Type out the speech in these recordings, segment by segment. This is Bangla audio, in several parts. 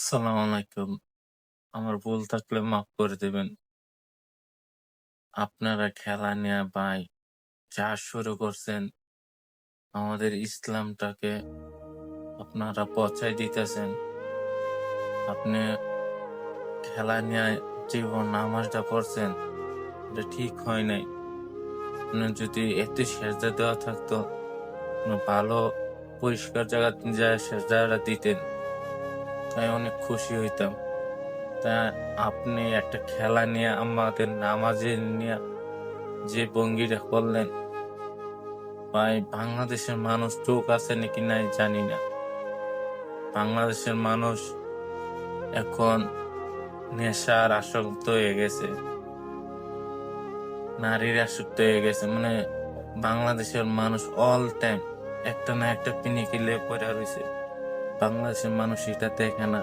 আসসালামু আলাইকুম। আমার ভুল থাকলে মাফ করে দিবেন। আপনারা খেলা নিয়ে ভাই যা শুরু করছেন, আমাদের ইসলামটাকে আপনারা পচায় দিতেছেন। আপনি খেলা নিয়ে জীবন নামাজটা পড়ছেন, এটা ঠিক হয় নাই। আপনার যদি এতে সেজদা দেওয়া থাকতো, ভালো পরিষ্কার জায়গাতে যায় সেজদাটা দিতেন, তাই অনেক খুশি হইতাম। তা আপনি একটা খেলা নিয়ে আমাদের নামাজে নিয়ে যে ভঙ্গিটা করলেন, ভাই বাংলাদেশের মানুষ চোখ আছে নাকি নাই জানি না। বাংলাদেশের মানুষ এখন নেশার আসক্ত হয়ে গেছে, নারীর আসক্ত হয়ে গেছে। মানে বাংলাদেশের মানুষ অল টাইম একটা না একটা পিনিকিলে পড়ে রয়েছে। বাংলাদেশের মানুষ এটা দেখে না,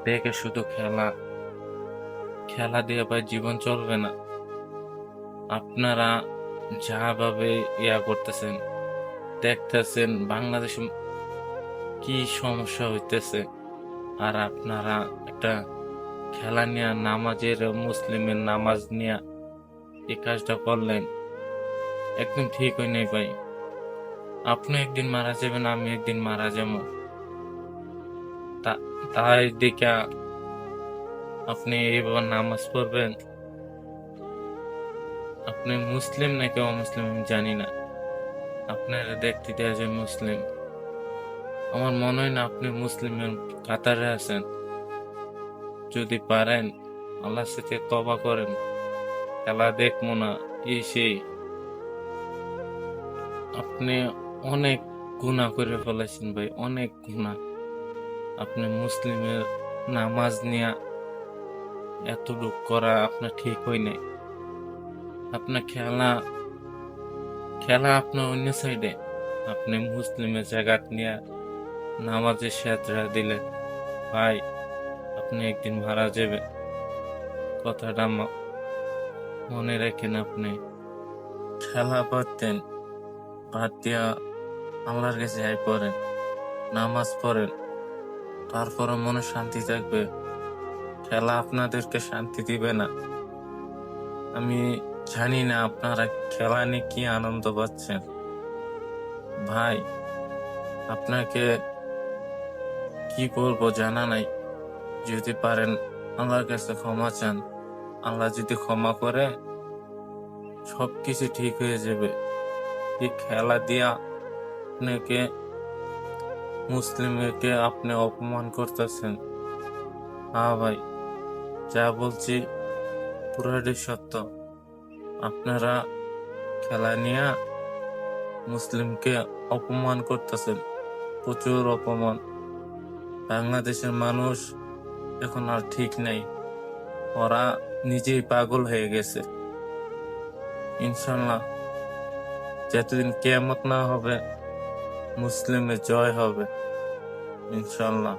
দেখে শুধু খেলা। খেলা দিয়ে ভাই জীবন চলবে না। আপনারা যাভাবে করতেছেন, দেখতেছেন বাংলাদেশে কি সমস্যা হইতেছে, আর আপনারা একটা খেলা নিয়ে নামাজের মুসলিমের নামাজ নিয়ে এই কাজটা করলেন, একদম ঠিক হয় নাই ভাই। আপনি একদিন মারা যাবেন, আমি একদিন মারা যাবো। তাই দেখা আপনি এইভাবে নামাজ পড়বেন? আপনি মুসলিম নাকি অমুসলিম আমি জানি না, আপনারা দেখতে দেয়া যায় মুসলিম। আমার মনে হয় না আপনি মুসলিমের কাতারে আছেন। যদি পারেন আল্লাহর সাথে তওবা করেন, খেলা দেখবো না এই সেই। আপনি অনেক গুনাহ করে ফেলেছেন ভাই, অনেক গুনাহ। আপনি মুসলিমের নামাজ নিয়ে এতটুক করা আপনার ঠিক হয় নাই। আপনার খেলা খেলা আপনার অন্য সাইডে, আপনি মুসলিমের জায়গা নিয়ে নামাজের সেজদা দিলেন। ভাই আপনি একদিন মারা যাবেন, কথাটা মনে রাখেন। আপনি খেলা বাদ দেন, বাদ দিয়া আল্লাহর কাছে আই পড়েন, নামাজ পড়েন, তারপরে মনে শান্তি থাকবে। খেলা আপনাদেরকে শান্তি দিবে না। আমি জানি না আপনারা খেলা নিয়ে কি আনন্দ পাচ্ছেন। ভাই আপনাকে কি বলবো জানা নাই। যদি পারেন আল্লাহর কাছে ক্ষমা চান, আল্লাহ যদি ক্ষমা করে সবকিছু ঠিক হয়ে যাবে। এই খেলা দিয়া আপনাকে মুসলিমকে আপনি অপমান করতেছেন। হ্যাঁ ভাই, যা বলছি পুরাটাই সত্য। আপনারা খেলা নিয়ে মুসলিমকে অপমান করতেছেন, প্রচুর অপমান। বাংলাদেশের মানুষ এখন আর ঠিক নাই, ওরা নিজেই পাগল হয়ে গেছে। ইনশাল্লাহ যতদিন কিয়ামত না হবে মুসলিমের জয় হবে, ইনশাল্লাহ।